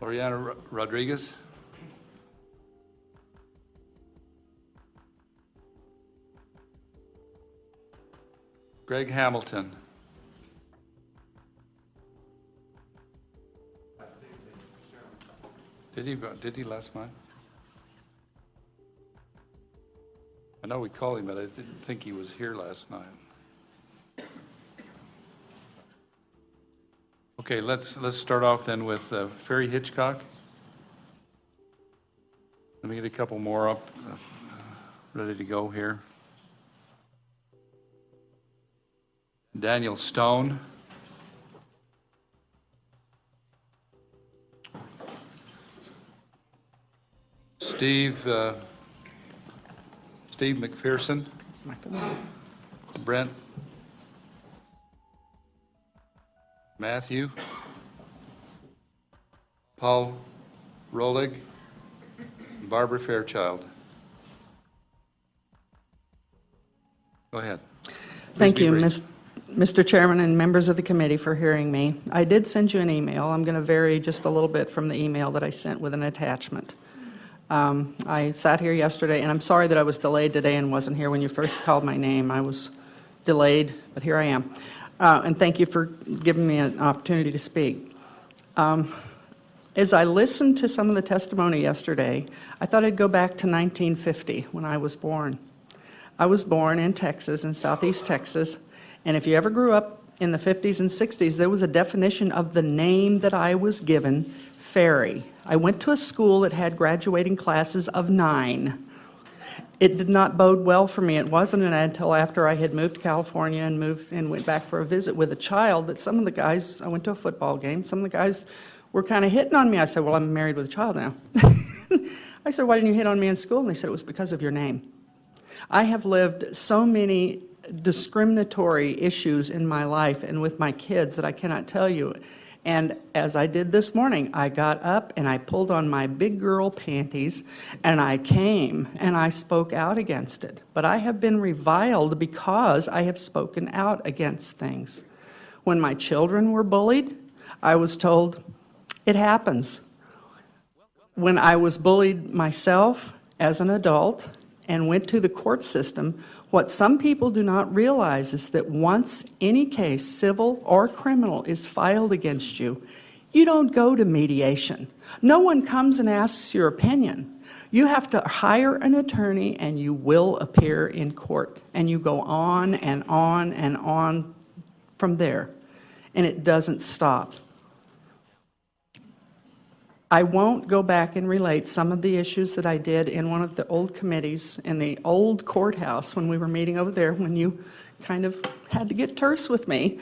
Oriana Rodriguez. Greg Hamilton. Did he last night? I know we called him, but I didn't think he was here last night. Okay, let's start off then with Ferry Hitchcock. Let me get a couple more up, ready to go here. Daniel Stone. Steve McPherson. Brent. Matthew. Paul Rolig. Barbara Fairchild. Go ahead. Thank you, Mr. Chairman and members of the committee, for hearing me. I did send you an email. I'm going to vary just a little bit from the email that I sent with an attachment. I sat here yesterday, and I'm sorry that I was delayed today and wasn't here when you first called my name. I was delayed, but here I am. And thank you for giving me an opportunity to speak. As I listened to some of the testimony yesterday, I thought I'd go back to 1950 when I was born. I was born in Texas, in southeast Texas, and if you ever grew up in the 50s and 60s, there was a definition of the name that I was given, Ferry. I went to a school that had graduating classes of 9. It did not bode well for me. It wasn't until after I had moved to California and went back for a visit with a child that some of the guys, I went to a football game, some of the guys were kind of hitting on me. I said, well, I'm married with a child now. I said, why didn't you hit on me in school? And they said, it was because of your name. I have lived so many discriminatory issues in my life and with my kids that I cannot tell you. And as I did this morning, I got up and I pulled on my big girl panties and I came and I spoke out against it. But I have been reviled because I have spoken out against things. When my children were bullied, I was told, it happens. When I was bullied myself as an adult and went to the court system, what some people do not realize is that once any case, civil or criminal, is filed against you, you don't go to mediation. No one comes and asks your opinion. You have to hire an attorney and you will appear in court. And you go on and on and on from there. And it doesn't stop. I won't go back and relate some of the issues that I did in one of the old committees in the old courthouse when we were meeting over there, when you kind of had to get terse with me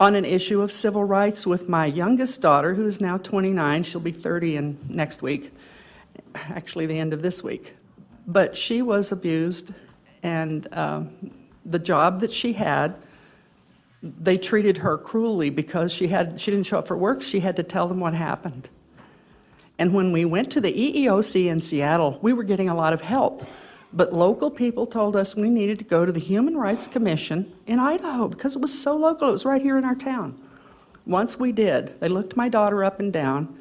on an issue of civil rights with my youngest daughter, who is now 29. She'll be 30 next week, actually the end of this week. But she was abused, and the job that she had, they treated her cruelly because she didn't show up for work. She had to tell them what happened. And when we went to the EEOC in Seattle, we were getting a lot of help. But local people told us we needed to go to the Human Rights Commission in Idaho because it was so local. It was right here in our town. Once we did, they looked my daughter up and down,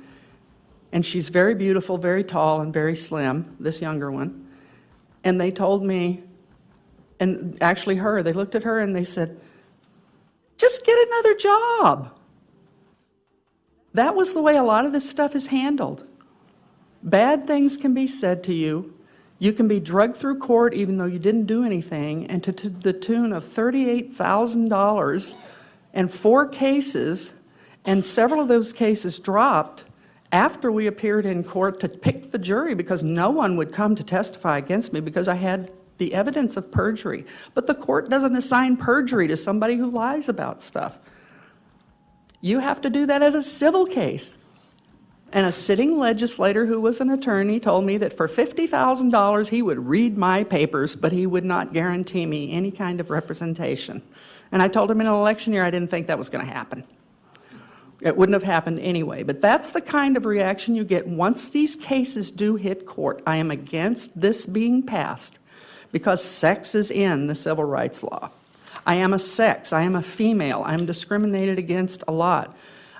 and she's very beautiful, very tall, and very slim, this younger one. And they told me, and actually her, they looked at her and they said, just get another job. That was the way a lot of this stuff is handled. Bad things can be said to you. You can be drugged through court even though you didn't do anything, and to the tune of $38,000 and 4 cases, and several of those cases dropped after we appeared in court to pick the jury because no one would come to testify against me because I had the evidence of perjury. But the court doesn't assign perjury to somebody who lies about stuff. You have to do that as a civil case. And a sitting legislator who was an attorney told me that for $50,000 he would read my papers, but he would not guarantee me any kind of representation. And I told him in an election year I didn't think that was going to happen. It wouldn't have happened anyway. But that's the kind of reaction you get once these cases do hit court. I am against this being passed because sex is in the civil rights law. I am a sex, I am a female, I am discriminated against a lot.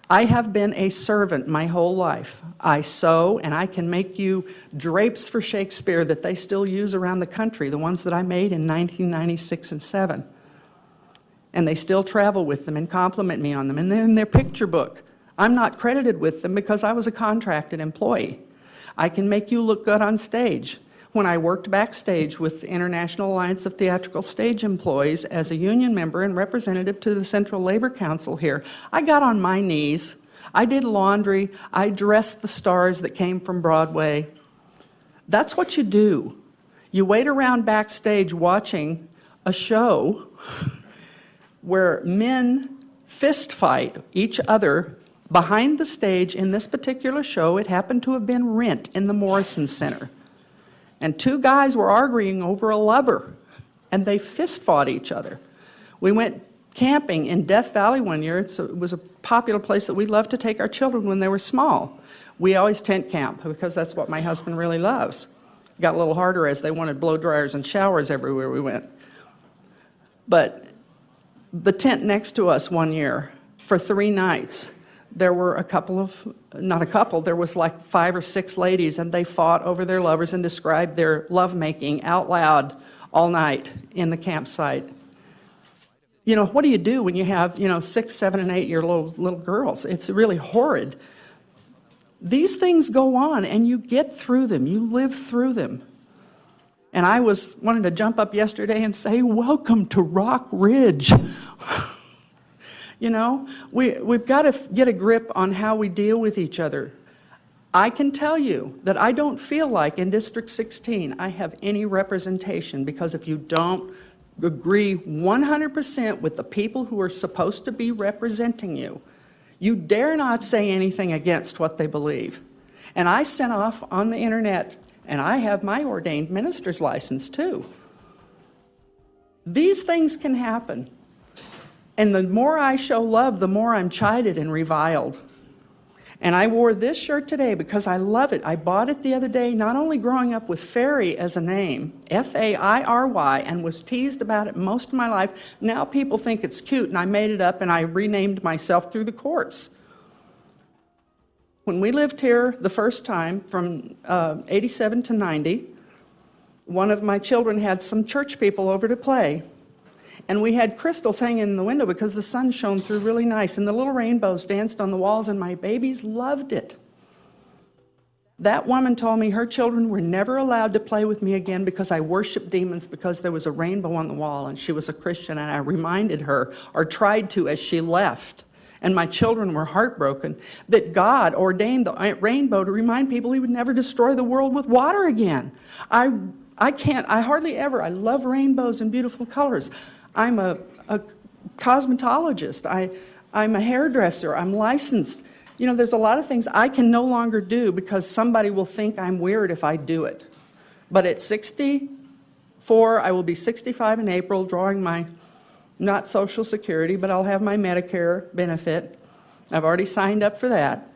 I have been a servant my whole life. I sew, and I can make you drapes for Shakespeare that they still use around the country, the ones that I made in 1996 and 7. And they still travel with them and compliment me on them. And then their picture book, I'm not credited with them because I was a contracted employee. I can make you look good on stage. When I worked backstage with the International Alliance of Theatrical Stage Employees as a union member and representative to the Central Labor Council here, I got on my knees, I did laundry, I dressed the stars that came from Broadway. That's what you do. You wait around backstage watching a show where men fist fight each other behind the stage. In this particular show, it happened to have been Rent in the Morrison Center. And two guys were arguing over a lover, and they fist fought each other. We went camping in Death Valley one year. It was a popular place that we loved to take our children when they were small. We always tent camp because that's what my husband really loves. It got a little harder as they wanted blow dryers and showers everywhere we went. But the tent next to us one year, for 3 nights, there were there was like 5 or 6 ladies, and they fought over their lovers and described their lovemaking out loud all night in the campsite. You know, what do you do when you have, 6, 7, and 8-year-old little girls? It's really horrid. These things go on, and you get through them. You live through them. And I wanted to jump up yesterday and say, welcome to Rock Ridge. We've got to get a grip on how we deal with each other. I can tell you that I don't feel like in District 16 I have any representation, because if you don't agree 100% with the people who are supposed to be representing you, you dare not say anything against what they believe. And I sent off on the internet, and I have my ordained minister's license too. These things can happen. And the more I show love, the more I'm chided and reviled. And I wore this shirt today because I love it. I bought it the other day, not only growing up with Fairy as a name, F-A-I-R-Y, and was teased about it most of my life. Now people think it's cute, and I made it up, and I renamed myself through the courts. When we lived here the first time, from 87 to 90, one of my children had some church people over to play. And we had crystals hanging in the window because the sun shone through really nice, and the little rainbows danced on the walls, and my babies loved it. That woman told me her children were never allowed to play with me again because I worshiped demons because there was a rainbow on the wall, and she was a Christian, and I reminded her, or tried to, as she left. And my children were heartbroken that God ordained the rainbow to remind people he would never destroy the world with water again. I hardly ever, I love rainbows and beautiful colors. I'm a cosmetologist. I'm a hairdresser. I'm licensed. There's a lot of things I can no longer do because somebody will think I'm weird if I do it. But at 64, I will be 65 in April, drawing my, not Social Security, but I'll have my Medicare benefit. I've already signed up for that.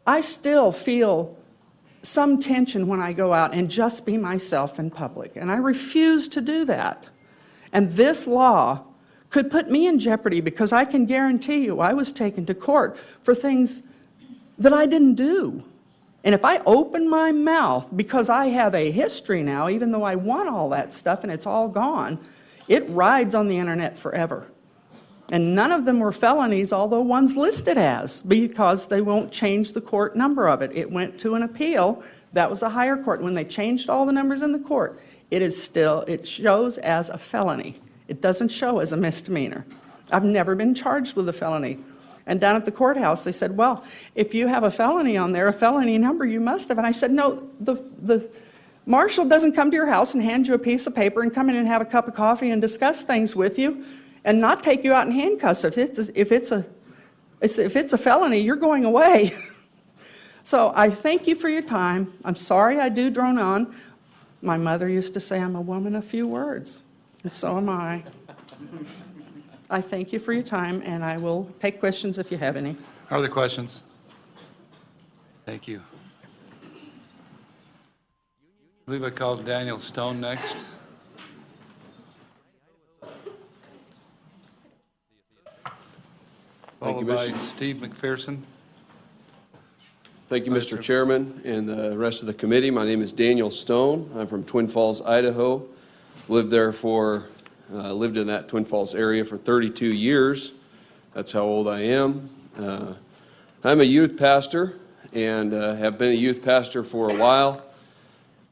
I still feel some tension when I go out and just be myself in public, and I refuse to do that. And this law could put me in jeopardy because I can guarantee you I was taken to court for things that I didn't do. And if I open my mouth, because I have a history now, even though I won all that stuff and it's all gone, it rides on the internet forever. And none of them were felonies, although one's listed as, because they won't change the court number of it. It went to an appeal. That was a higher court. When they changed all the numbers in the court, it shows as a felony. It doesn't show as a misdemeanor. I've never been charged with a felony. And down at the courthouse, they said, well, if you have a felony on there, a felony number, you must have. And I said, no, the marshal doesn't come to your house and hand you a piece of paper and come in and have a cup of coffee and discuss things with you and not take you out in handcuffs. If it's a felony, you're going away. So I thank you for your time. I'm sorry I do drone on. My mother used to say I'm a woman of few words, and so am I. I thank you for your time, and I will take questions if you have any. Are there questions? Thank you. I believe I called Daniel Stone next. followed by Steve McPherson. Thank you, Mr. Chairman, and the rest of the committee. My name is Daniel Stone. I'm from Twin Falls, Idaho. Lived in that Twin Falls area for 32 years. That's how old I am. I'm a youth pastor and have been a youth pastor for a while.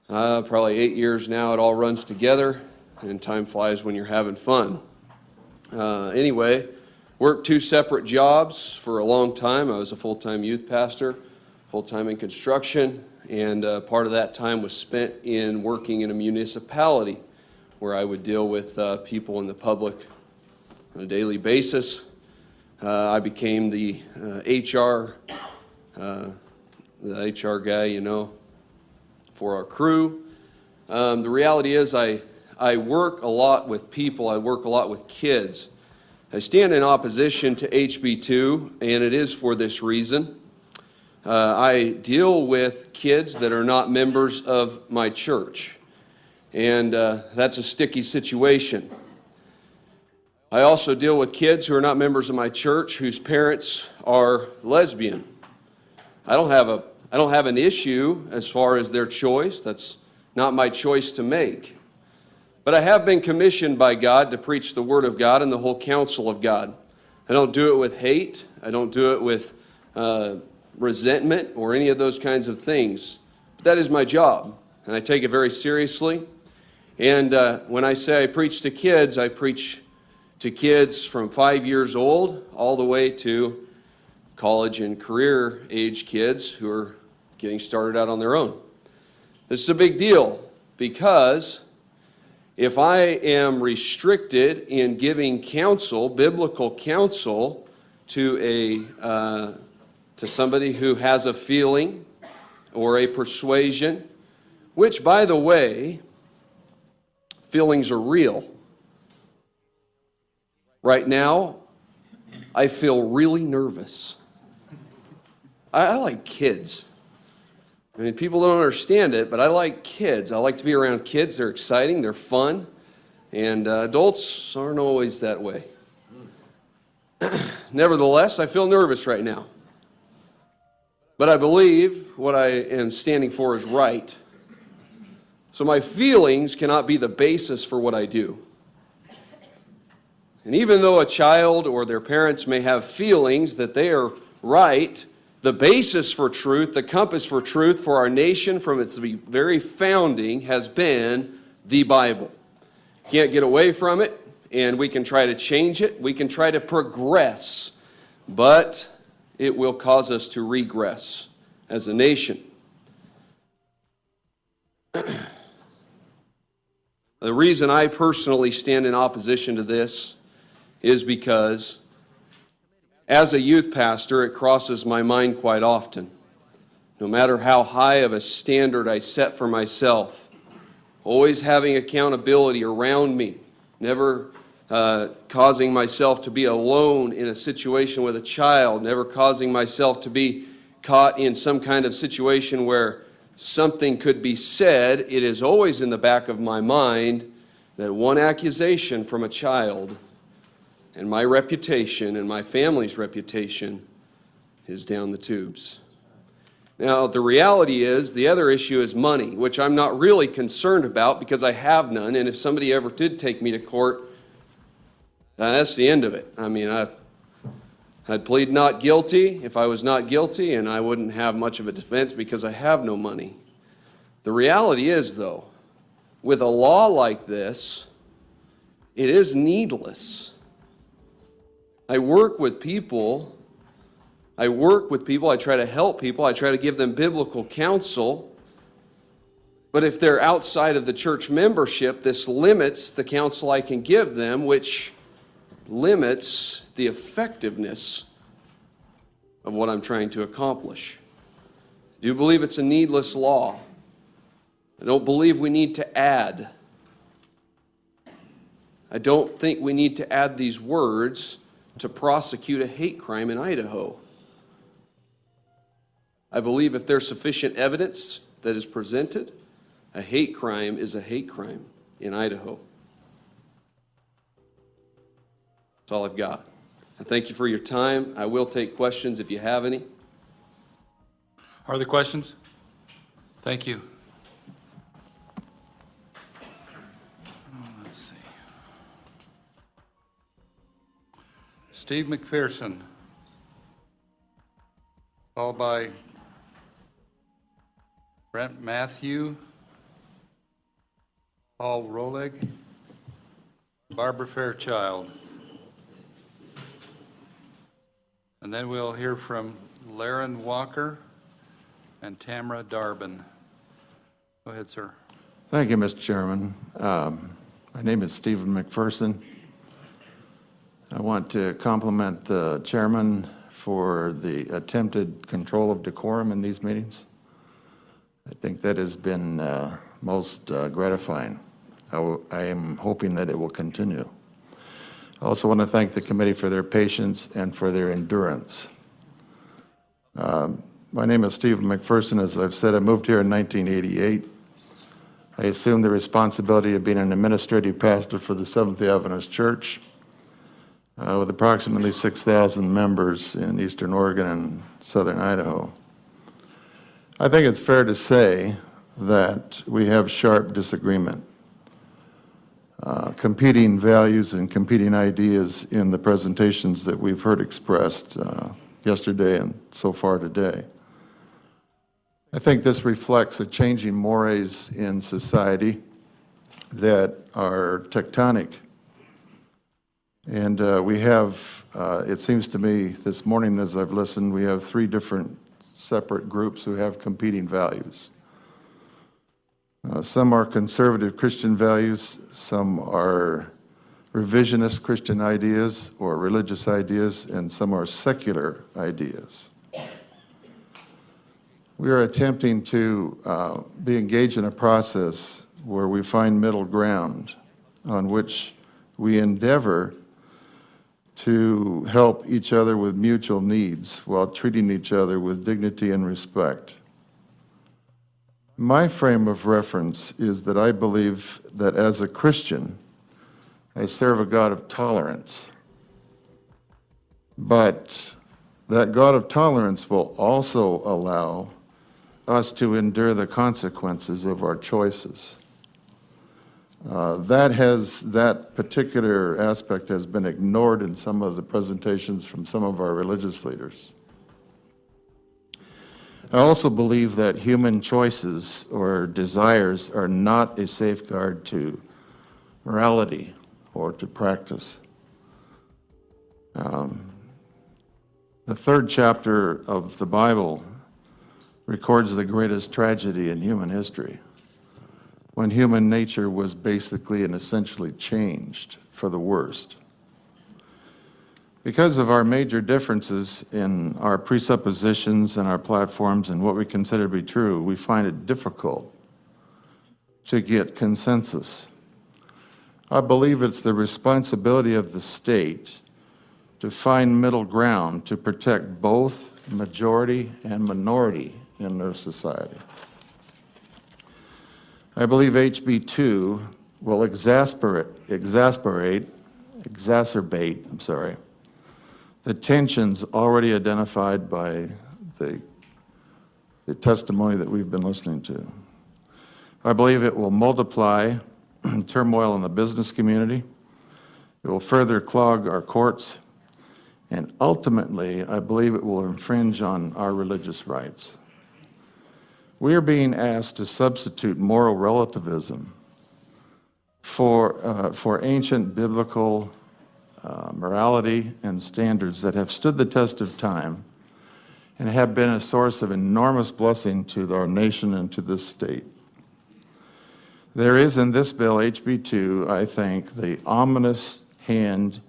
Probably 8 years now. It all runs together, and time flies when you're having fun. Anyway, worked 2 separate jobs for a long time. I was a full-time youth pastor, full-time in construction, and part of that time was spent in working in a municipality where I would deal with people in the public on a daily basis. I became the HR guy, for our crew. The reality is I work a lot with people. I work a lot with kids. I stand in opposition to HB2, and it is for this reason. I deal with kids that are not members of my church, and that's a sticky situation. I also deal with kids who are not members of my church whose parents are lesbian. I don't have an issue as far as their choice. That's not my choice to make. But I have been commissioned by God to preach the Word of God and the whole counsel of God. I don't do it with hate. I don't do it with resentment or any of those kinds of things. But that is my job, and I take it very seriously. And when I say I preach to kids, I preach to kids from 5 years old all the way to college and career age kids who are getting started out on their own. This is a big deal because if I am restricted in giving counsel, biblical counsel, to somebody who has a feeling or a persuasion, which, by the way, feelings are real. Right now, I feel really nervous. I like kids. I mean, people don't understand it, but I like kids. I like to be around kids. They're exciting, they're fun, and adults aren't always that way. Nevertheless, I feel nervous right now. But I believe what I am standing for is right. So my feelings cannot be the basis for what I do. And even though a child or their parents may have feelings that they are right, the basis for truth, the compass for truth for our nation from its very founding has been the Bible. Can't get away from it, and we can try to change it. We can try to progress, but it will cause us to regress as a nation. The reason I personally stand in opposition to this is because as a youth pastor, it crosses my mind quite often. No matter how high of a standard I set for myself, always having accountability around me, never causing myself to be alone in a situation with a child, never causing myself to be caught in some kind of situation where something could be said, it is always in the back of my mind that one accusation from a child and my reputation and my family's reputation is down the tubes. Now, the reality is, the other issue is money, which I'm not really concerned about because I have none, and if somebody ever did take me to court, that's the end of it. I mean, I'd plead not guilty if I was not guilty, and I wouldn't have much of a defense because I have no money. The reality is, though, with a law like this, it is needless. I work with people, I try to help people, I try to give them biblical counsel, but if they're outside of the church membership, this limits the counsel I can give them, which limits the effectiveness of what I'm trying to accomplish. I do believe it's a needless law. I don't believe we need to add. I don't think we need to add these words to prosecute a hate crime in Idaho. I believe if there's sufficient evidence that is presented, a hate crime is a hate crime in Idaho. That's all I've got. I thank you for your time. I will take questions if you have any. Are there questions? Thank you. Let's see. Steve McPherson, followed by Brent Matthew, Paul Roleg, Barbara Fairchild. And then we'll hear from Laren Walker and Tamara Darbin. Go ahead, sir. Thank you, Mr. Chairman. My name is Stephen McPherson. I want to compliment the chairman for the attempted control of decorum in these meetings. I think that has been most gratifying. I am hoping that it will continue. I also want to thank the committee for their patience and for their endurance. My name is Stephen McPherson. As I've said, I moved here in 1988. I assumed the responsibility of being an administrative pastor for the Seventh-day Adventist Church with approximately 6,000 members in Eastern Oregon and Southern Idaho. I think it's fair to say that we have sharp disagreement, competing values and competing ideas in the presentations that we've heard expressed yesterday and so far today. I think this reflects a changing mores in society that are tectonic. And we have, it seems to me this morning as I've listened, we have three different separate groups who have competing values. Some are conservative Christian values, some are revisionist Christian ideas or religious ideas, and some are secular ideas. We are attempting to be engaged in a process where we find middle ground on which we endeavor to help each other with mutual needs while treating each other with dignity and respect. My frame of reference is that I believe that as a Christian, I serve a God of tolerance. But that God of tolerance will also allow us to endure the consequences of our choices. That particular aspect has been ignored in some of the presentations from some of our religious leaders. I also believe that human choices or desires are not a safeguard to morality or to practice. The third chapter of the Bible records the greatest tragedy in human history, when human nature was basically and essentially changed for the worst. Because of our major differences in our presuppositions and our platforms and what we consider to be true, we find it difficult to get consensus. I believe it's the responsibility of the state to find middle ground to protect both majority and minority in their society. I believe HB 2 will exacerbate the tensions already identified by the testimony that we've been listening to. I believe it will multiply turmoil in the business community. It will further clog our courts. And ultimately, I believe it will infringe on our religious rights. We are being asked to substitute moral relativism for ancient biblical morality and standards that have stood the test of time and have been a source of enormous blessing to our nation and to this state. There is in this bill, HB 2, I think, the ominous hand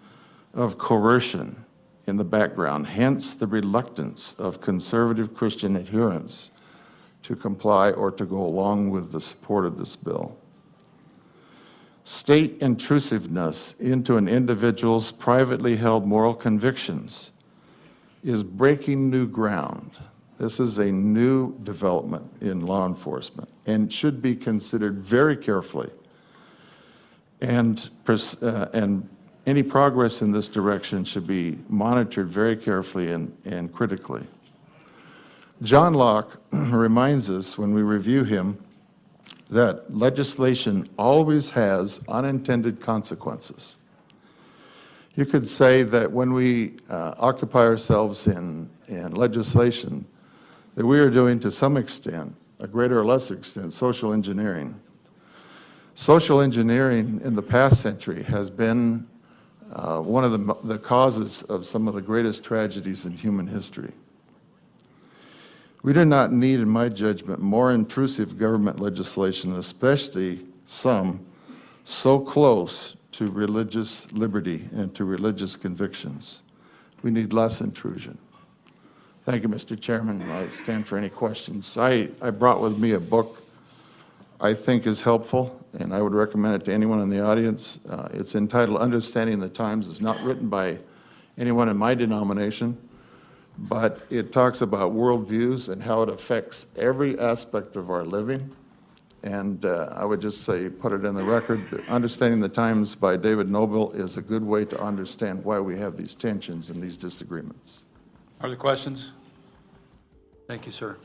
of coercion in the background, hence the reluctance of conservative Christian adherents to comply or to go along with the support of this bill. State intrusiveness into an individual's privately held moral convictions is breaking new ground. This is a new development in law enforcement and should be considered very carefully and any progress in this direction should be monitored very carefully and critically. John Locke reminds us when we review him that legislation always has unintended consequences. You could say that when we occupy ourselves in legislation, that we are doing to some extent, a greater or lesser extent, social engineering. Social engineering in the past century has been one of the causes of some of the greatest tragedies in human history. We do not need, in my judgment, more intrusive government legislation, especially some so close to religious liberty and to religious convictions. We need less intrusion. Thank you, Mr. Chairman. I stand for any questions. I brought with me a book I think is helpful, and I would recommend it to anyone in the audience. It's entitled Understanding the Times. It's not written by anyone in my denomination, but it talks about worldviews and how it affects every aspect of our living. And I would just say, put it in the record, Understanding the Times by David Noble is a good way to understand why we have these tensions and these disagreements. Are there questions? Thank you, sir.